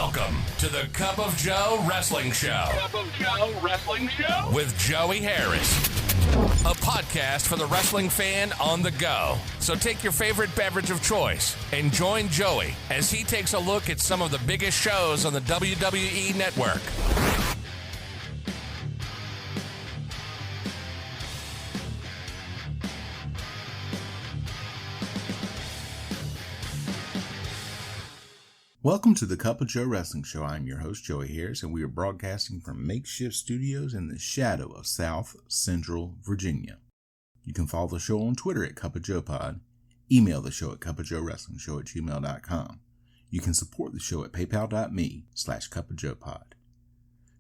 Welcome to the Cup of Joe Wrestling Show. Cup of Joe Wrestling Show? With Joey Harris. A podcast for the wrestling fan on the go. So take your favorite beverage of choice and join Joey as he takes a look at some of the biggest shows on the WWE Network. Welcome to the Cup of Joe Wrestling Show. I'm your host, Joey Harris, and we are broadcasting from makeshift studios in the shadow of South Central Virginia. You can follow the show on Twitter at Cup of Joe Pod, email the show at cupofjoewrestlingshow@gmail.com. You can support the show at paypal.me/cupofjoepod.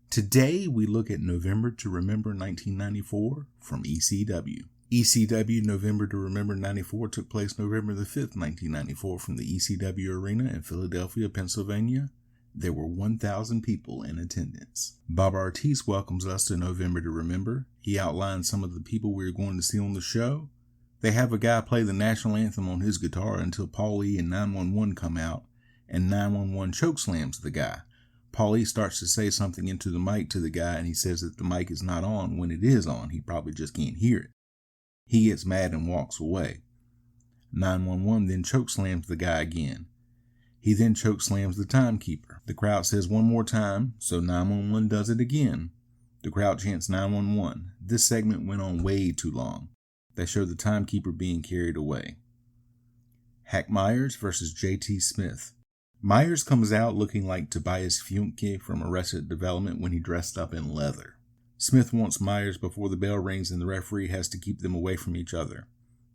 Today, we look at November to Remember 1994 from ECW. ECW November to Remember 94 took place November the 5th, 1994 from the ECW Arena in Philadelphia, Pennsylvania. There were 1,000 people in attendance. Bob Ortiz welcomes us to November to Remember. He outlines some of the people we're going to see on the show. They have a guy play the national anthem on his guitar until Paul E and 911 come out, and 911 chokeslams the guy. Paul E starts to say something into the mic to the guy, and he says that the mic is not on when it is on. He probably just can't hear it. He gets mad and walks away. 911 then chokeslams the guy again. He then chokeslams the timekeeper. The crowd says one more time, so 911 does it again. The crowd chants 911. This segment went on way too long. They show the timekeeper being carried away. Hack Myers versus JT Smith. Myers comes out looking like Tobias Funke from Arrested Development when he dressed up in leather. Smith wants Myers before the bell rings and the referee has to keep them away from each other.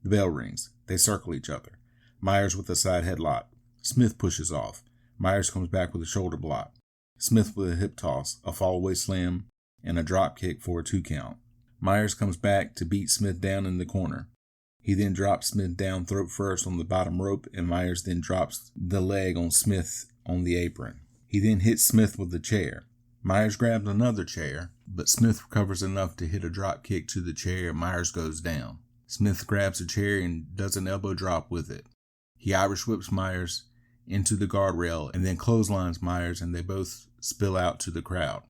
The bell rings. They circle each other. Myers with a side headlock. Smith pushes off. Myers comes back with a shoulder block. Smith with a hip toss, a fallaway slam, and a drop kick for a 2 count. Myers comes back to beat Smith down in the corner. He then drops Smith down throat first on the bottom rope, and Myers then drops the leg on Smith on the apron. He then hits Smith with the chair. Myers grabs another chair, but Smith recovers enough to hit a drop kick to the chair and Myers goes down. Smith grabs the chair and does an elbow drop with it. He Irish whips Myers into the guardrail and then clotheslines Myers, and they both spill out to the crowd.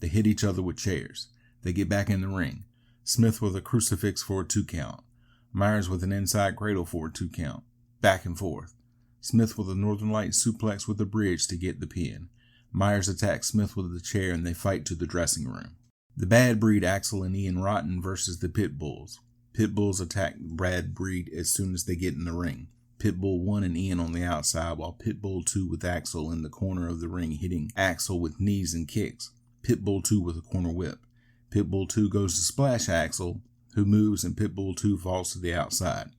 They hit each other with chairs. They get back in the ring. Smith with a crucifix for a 2 count. Myers with an inside cradle for a 2 count. Back and forth. Smith with a Northern Light suplex with a bridge to get the pin. Myers attacks Smith with the chair and they fight to the dressing room. The Bad Breed, Axel and Ian Rotten versus the Pit Bulls. Pit Bulls attack Bad Breed as soon as they get in the ring. Pit Bull 1 and Ian on the outside, while Pit Bull 2 with Axel in the corner of the ring hitting Axel with knees and kicks. Pit Bull 2 with a corner whip. Pit Bull 2 goes to splash Axel, who moves, and Pit Bull 2 falls to the outside.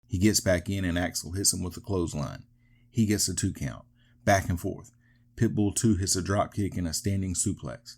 He gets back in and Axel hits him with a clothesline. He gets a 2 count. Back and forth. Pitbull 2 hits a dropkick and a standing suplex.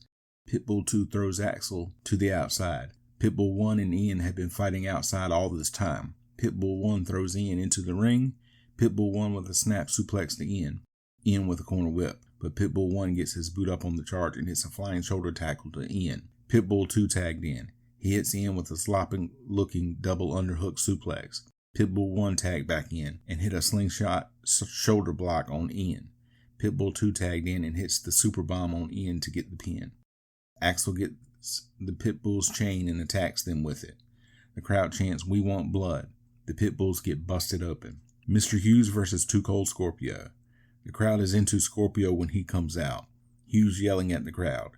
Pitbull 2 throws Axel to the outside. Pitbull 1 and Ian have been fighting outside all this time. Pitbull 1 throws Ian into the ring. Pitbull 1 with a snap suplex to Ian. Ian with a corner whip. But Pitbull 1 gets his boot up on the charge and hits a flying shoulder tackle to Ian. Pitbull 2 tagged in. He hits Ian with a sloppy-looking double underhook suplex. Pitbull 1 tagged back in and hit a slingshot shoulder block on Ian. Pitbull 2 tagged in and hits the super bomb on Ian to get the pin. Axel gets the Pitbull's chain and attacks them with it. The crowd chants, "We want blood." The Pitbulls get busted open. Mr. Hughes versus Too Cold Scorpio. The crowd is into Scorpio when he comes out. Hughes yelling at the crowd.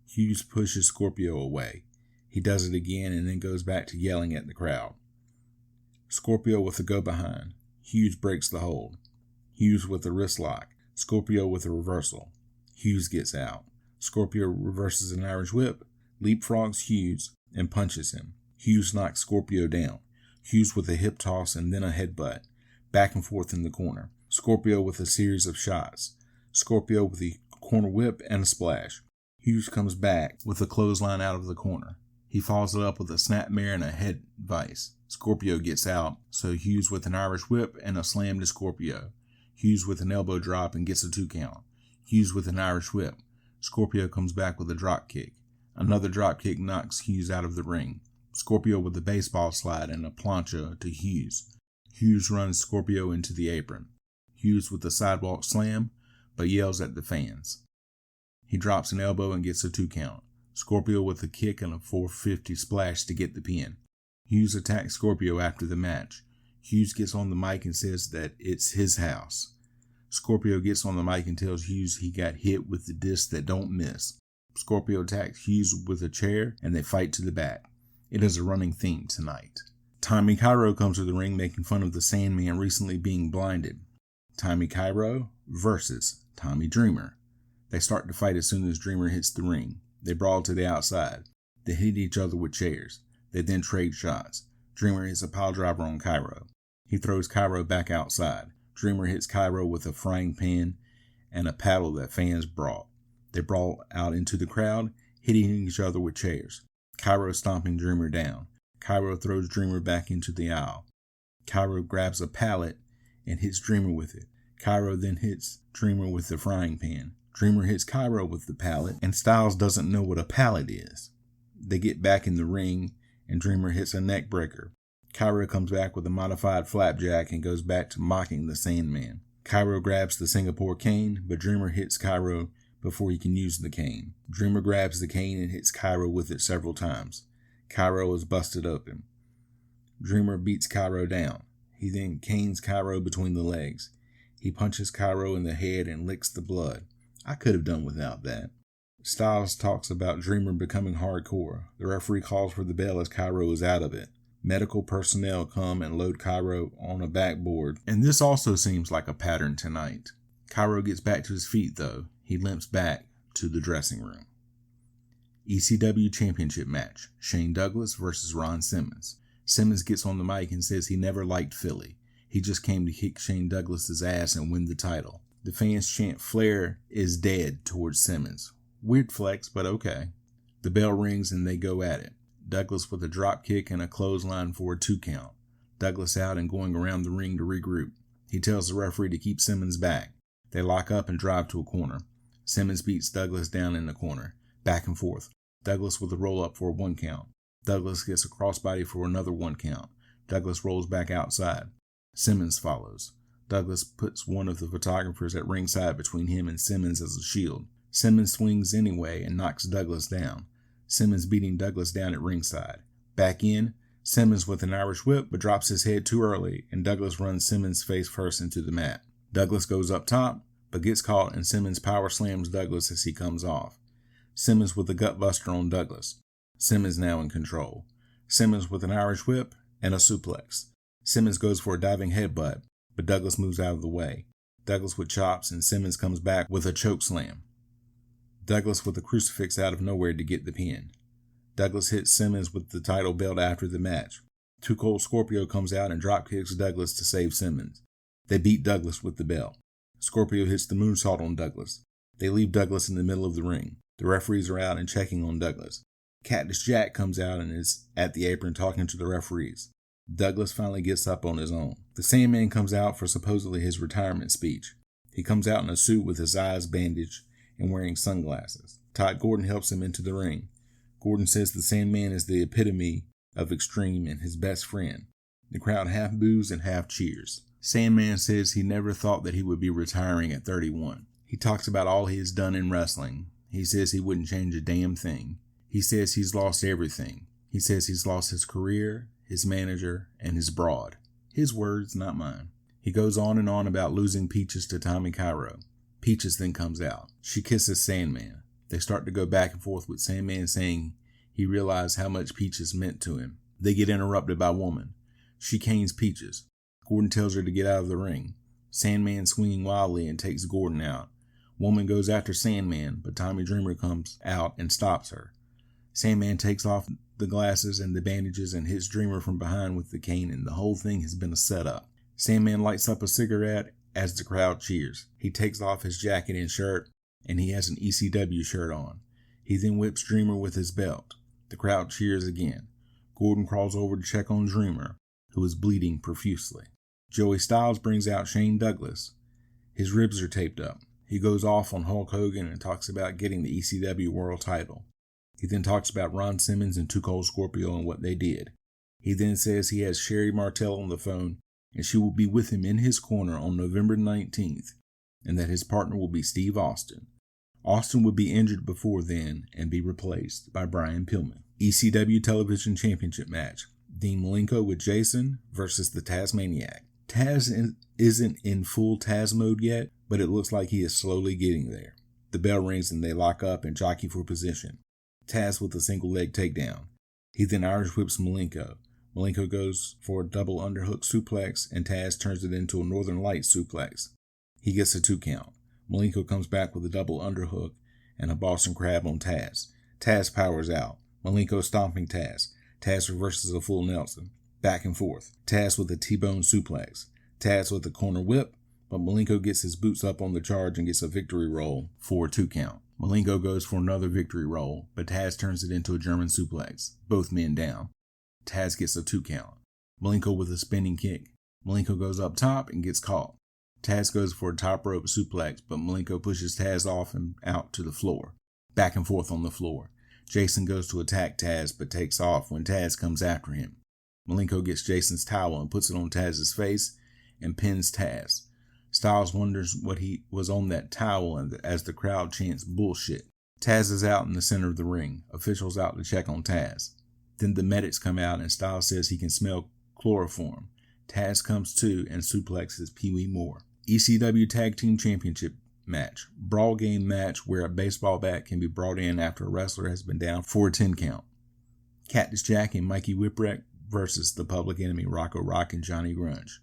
Hughes pushes Scorpio away. He does it again and then goes back to yelling at the crowd. Scorpio with a go behind. Hughes breaks the hold. Hughes with a wrist lock. Scorpio with a reversal. Hughes gets out. Scorpio reverses an Irish whip, leapfrogs Hughes, and punches him. Hughes knocks Scorpio down. Hughes with a hip toss and then a headbutt. Back and forth in the corner. Scorpio with a series of shots. Scorpio with a corner whip and a splash. Hughes comes back with a clothesline out of the corner. He follows it up with a snapmare and a head vice. Scorpio gets out, so Hughes with an Irish whip and a slam to Scorpio. Hughes with an elbow drop and gets a 2 count. Hughes with an Irish whip. Scorpio comes back with a drop kick. Another drop kick knocks Hughes out of the ring. Scorpio with a baseball slide and a plancha to Hughes. Hughes runs Scorpio into the apron. Hughes with a sidewalk slam, but yells at the fans. He drops an elbow and gets a 2 count. Scorpio with a kick and a 450 splash to get the pin. Hughes attacks Scorpio after the match. Hughes gets on the mic and says that it's his house. Scorpio gets on the mic and tells Hughes he got hit with the disc that don't miss. Scorpio attacks Hughes with a chair and they fight to the back. It is a running theme tonight. Tommy Cairo comes to the ring making fun of the Sandman recently being blinded. Tommy Cairo versus Tommy Dreamer. They start to fight as soon as Dreamer hits the ring. They brawl to the outside. They hit each other with chairs. They then trade shots. Dreamer hits a piledriver on Cairo. He throws Cairo back outside. Dreamer hits Cairo with a frying pan and a paddle that fans brought. They brawl out into the crowd, hitting each other with chairs. Cairo stomping Dreamer down. Cairo throws Dreamer back into the aisle. Cairo grabs a pallet and hits Dreamer with it. Cairo then hits Dreamer with the frying pan. Dreamer hits Cairo with the pallet, and Styles doesn't know what a pallet is. They get back in the ring, and Dreamer hits a neck breaker. Cairo comes back with a modified flapjack and goes back to mocking the Sandman. Cairo grabs the Singapore cane, but Dreamer hits Cairo before he can use the cane. Dreamer grabs the cane and hits Cairo with it several times. Cairo is busted open. Dreamer beats Cairo down. He then canes Cairo between the legs. He punches Cairo in the head and licks the blood. I could have done without that. Styles talks about Dreamer becoming hardcore. The referee calls for the bell as Cairo is out of it. Medical personnel come and load Cairo on a backboard, and this also seems like a pattern tonight. Cairo gets back to his feet though. He limps back to the dressing room. ECW Championship match. Shane Douglas versus Ron Simmons. Simmons gets on the mic and says he never liked Philly. He just came to kick Shane Douglas's ass and win the title. The fans chant Flair is dead towards Simmons. Weird flex, but okay. The bell rings and they go at it. Douglas with a drop kick and a clothesline for a 2 count. Douglas out and going around the ring to regroup. He tells the referee to keep Simmons back. They lock up and drive to a corner. Simmons beats Douglas down in the corner. Back and forth. Douglas with a roll up for a 1 count. Douglas gets a crossbody for another 1 count. Douglas rolls back outside. Simmons follows. Douglas puts one of the photographers at ringside between him and Simmons as a shield. Simmons swings anyway and knocks Douglas down. Simmons beating Douglas down at ringside. Back in, Simmons with an Irish whip but drops his head too early and Douglas runs Simmons face first into the mat. Douglas goes up top but gets caught and Simmons power slams Douglas as he comes off. Simmons with a gutbuster on Douglas. Simmons now in control. Simmons with an Irish whip and a suplex. Simmons goes for a diving headbutt, but Douglas moves out of the way. Douglas with chops and Simmons comes back with a choke slam. Douglas with a crucifix out of nowhere to get the pin. Douglas hits Simmons with the title belt after the match. Too Cold Scorpio comes out and drop kicks Douglas to save Simmons. They beat Douglas with the belt. Scorpio hits the moonsault on Douglas. They leave Douglas in the middle of the ring. The referees are out and checking on Douglas. Cactus Jack comes out and is at the apron talking to the referees. Douglas finally gets up on his own. The Sandman comes out for supposedly his retirement speech. He comes out in a suit with his eyes bandaged and wearing sunglasses. Todd Gordon helps him into the ring. Gordon says the Sandman is the epitome of extreme and his best friend. The crowd half boos and half cheers. Sandman says he never thought that he would be retiring at 31. He talks about all he has done in wrestling. He says he wouldn't change a damn thing. He says he's lost everything. He says he's lost his career, his manager, and his broad. His words, not mine. He goes on and on about losing Peaches to Tommy Cairo. Peaches then comes out. She kisses Sandman. They start to go back and forth with Sandman saying he realized how much Peaches meant to him. They get interrupted by Woman. She canes Peaches. Gordon tells her to get out of the ring. Sandman swinging wildly and takes Gordon out. Woman goes after Sandman, but Tommy Dreamer comes out and stops her. Sandman takes off the glasses and the bandages and hits Dreamer from behind with the cane, and the whole thing has been a setup. Sandman lights up a cigarette as the crowd cheers. He takes off his jacket and shirt, and he has an ECW shirt on. He then whips Dreamer with his belt. The crowd cheers again. Gordon crawls over to check on Dreamer, who is bleeding profusely. Joey Styles brings out Shane Douglas. His ribs are taped up. He goes off on Hulk Hogan and talks about getting the ECW World title. He then talks about Ron Simmons and Too Cold Scorpio and what they did. He then says he has Sherry Martel on the phone and she will be with him in his corner on November 19th. and that his partner will be Steve Austin. Austin would be injured before then and be replaced by Brian Pillman. ECW Television Championship match. Dean Malenko with Jason versus the Tasmaniac. Taz isn't in full Taz mode yet, but it looks like he is slowly getting there. The bell rings and they lock up and jockey for position. Taz with a single leg takedown. He then Irish whips Malenko. Malenko goes for a double underhook suplex and Taz turns it into a Northern Light suplex. He gets a 2 count. Malenko comes back with a double underhook and a Boston Crab on Taz. Taz powers out. Malenko stomping Taz. Taz reverses a full Nelson. Back and forth. Taz with a T-bone suplex. Taz with a corner whip, but Malenko gets his boots up on the charge and gets a victory roll for a 2 count. Malenko goes for another victory roll, but Taz turns it into a German suplex. Both men down. Taz gets a 2 count. Malenko with a spinning kick. Malenko goes up top and gets caught. Taz goes for a top rope suplex, but Malenko pushes Taz off and out to the floor. Back and forth on the floor. Jason goes to attack Taz, but takes off when Taz comes after him. Malenko gets Jason's towel and puts it on Taz's face and pins Taz. Styles wonders what he was on that towel as the crowd chants bullshit. Taz is out in the center of the ring. Officials out to check on Taz. Then the medics come out and Styles says he can smell chloroform. Taz comes to and suplexes Pee Wee Moore. ECW Tag Team Championship match. Brawl game match where a baseball bat can be brought in after a wrestler has been down for a 10 count. Cactus Jack and Mikey Whipwreck versus the Public Enemy Rocco Rock and Johnny Grunge.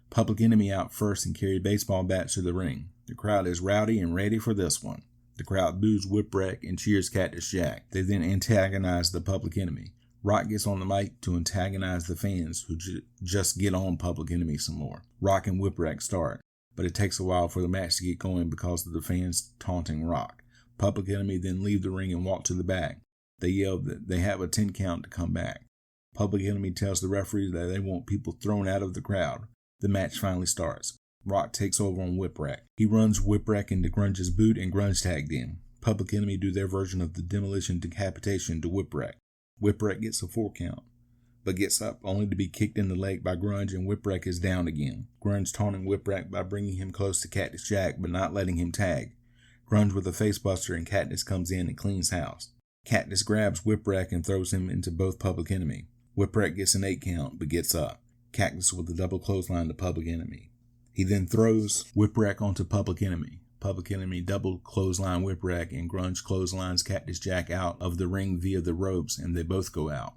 Public Enemy out first and carry baseball bats to the ring. The crowd is rowdy and ready for this one. The crowd boos Whipwreck and cheers Cactus Jack. They then antagonize the Public Enemy. Rock gets on the mic to antagonize the fans who just get on Public Enemy some more. Rock and Whipwreck start, but it takes a while for the match to get going because of the fans taunting Rock. Public Enemy then leave the ring and walk to the back. They yell that they have a 10 count to come back. Public Enemy tells the referee that they want people thrown out of the crowd. The match finally starts. Rock takes over on Whipwreck. He runs Whipwreck into Grunge's boot and Grunge tagged in. Public Enemy do their version of the demolition decapitation to Whipwreck. Whipwreck gets a 4 count, but gets up only to be kicked in the leg by Grunge and Whipwreck is down again. Grunge taunting Whipwreck by bringing him close to Cactus Jack but not letting him tag. Grunge with a facebuster and Cactus comes in and cleans house. Cactus grabs Whipwreck and throws him into both Public Enemy. Whipwreck gets an 8 count but gets up. Cactus with a double clothesline to Public Enemy. He then throws Whipwreck onto Public Enemy. Public Enemy double clothesline Whipwreck and Grunge clotheslines Cactus Jack out of the ring via the ropes and they both go out.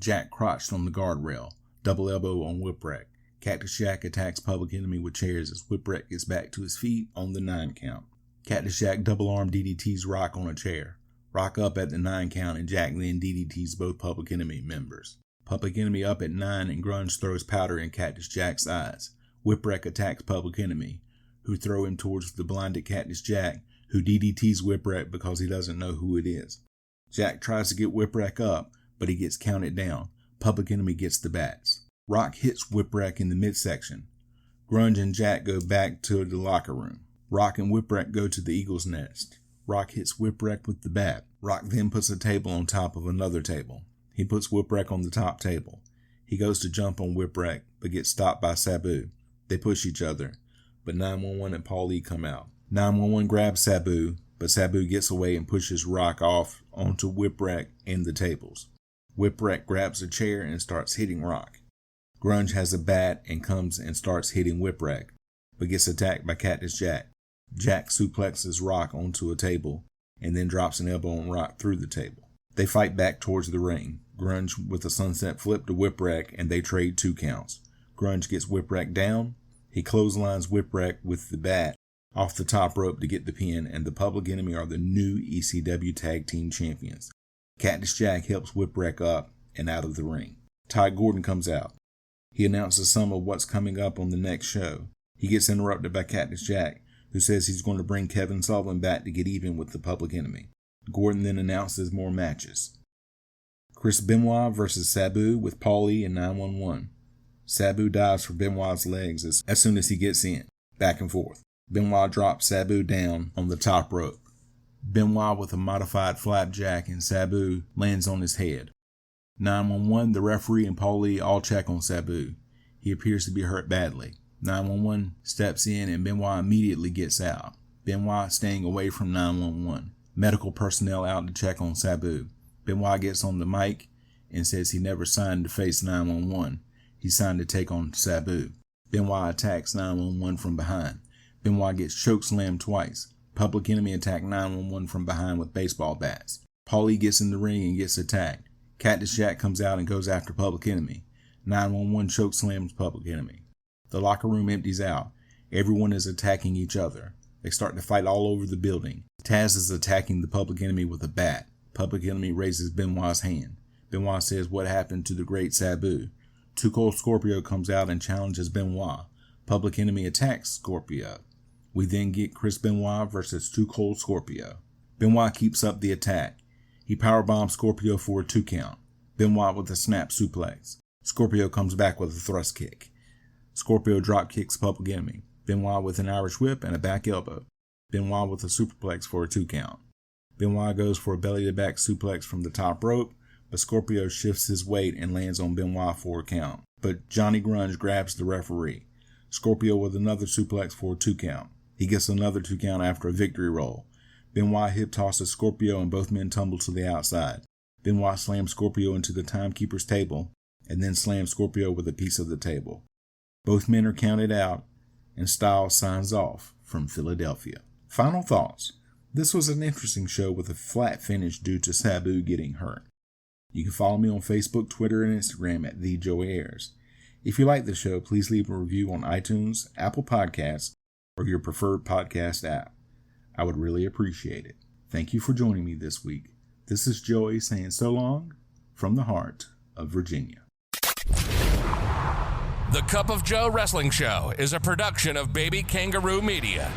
Jack crotched on the guardrail. Double elbow on Whipwreck. Cactus Jack attacks Public Enemy with chairs as Whipwreck gets back to his feet on the 9 count. Cactus Jack double arm DDTs Rock on a chair. Rock up at the 9 count and Jack then DDTs both Public Enemy members. Public Enemy up at 9 and Grunge throws powder in Cactus Jack's eyes. Whipwreck attacks Public Enemy, who throw him towards the blinded Cactus Jack, who DDTs Whipwreck because he doesn't know who it is. Jack tries to get Whipwreck up, but he gets counted down. Public Enemy gets the bats. Rock hits Whipwreck in the midsection. Grunge and Jack go back to the locker room. Rock and Whipwreck go to the Eagle's Nest. Rock hits Whipwreck with the bat. Rock then puts a table on top of another table. He puts Whipwreck on the top table. He goes to jump on Whipwreck, but gets stopped by Sabu. They push each other, but 911 and Paulie come out. 911 grabs Sabu, but Sabu gets away and pushes Rock off onto Whipwreck and the tables. Whipwreck grabs a chair and starts hitting Rock. Grunge has a bat and comes and starts hitting Whipwreck, but gets attacked by Cactus Jack. Jack suplexes Rock onto a table and then drops an elbow on Rock through the table. They fight back towards the ring. Grunge with a sunset flip to Whipwreck and they trade 2 counts. Grunge gets Whipwreck down. He clotheslines Whipwreck with the bat off the top rope to get the pin, and the Public Enemy are the new ECW Tag Team Champions. Cactus Jack helps Whipwreck up and out of the ring. Ty Gordon comes out. He announces some of what's coming up on the next show. He gets interrupted by Cactus Jack, who says he's going to bring Kevin Sullivan back to get even with the Public Enemy. Gordon then announces more matches. Chris Benoit versus Sabu with Paulie and 911. Sabu dives for Benoit's legs as soon as he gets in. Back and forth. Benoit drops Sabu down on the top rope. Benoit with a modified flapjack and Sabu lands on his head. 911, the referee, and Paulie all check on Sabu. He appears to be hurt badly. 911 steps in and Benoit immediately gets out. Benoit staying away from 911. Medical personnel out to check on Sabu. Benoit gets on the mic and says he never signed to face 911. He signed to take on Sabu. Benoit attacks 911 from behind. Benoit gets chokeslammed twice. Public Enemy attacked 911 from behind with baseball bats. Paulie gets in the ring and gets attacked. Cactus Jack comes out and goes after Public Enemy. 911 chokeslams Public Enemy. The locker room empties out. Everyone is attacking each other. They start to fight all over the building. Taz is attacking the Public Enemy with a bat. Public Enemy raises Benoit's hand. Benoit says what happened to the great Sabu. Too Cold Scorpio comes out and challenges Benoit. Public Enemy attacks Scorpio. We then get Chris Benoit versus Too Cold Scorpio. Benoit keeps up the attack. He powerbombs Scorpio for a 2 count. Benoit with a snap suplex. Scorpio comes back with a thrust kick. Scorpio drop kicks Public Enemy. Benoit with an Irish whip and a back elbow. Benoit with a superplex for a 2 count. Benoit goes for a belly-to-back suplex from the top rope, but Scorpio shifts his weight and lands on Benoit for a count. But Johnny Grunge grabs the referee. Scorpio with another suplex for a 2 count. He gets another 2 count after a victory roll. Benoit hip tosses Scorpio and both men tumble to the outside. Benoit slams Scorpio into the timekeeper's table and then slams Scorpio with a piece of the table. Both men are counted out and Styles signs off from Philadelphia. Final thoughts. This was an interesting show with a flat finish due to Sabu getting hurt. You can follow me on Facebook, Twitter, and Instagram at TheJoeyAirs. If you like the show, please leave a review on iTunes, Apple Podcasts, or your preferred podcast app. I would really appreciate it. Thank you for joining me this week. This is Joey saying so long from the heart of Virginia. The Cup of Joe Wrestling Show is a production of Baby Kangaroo Media.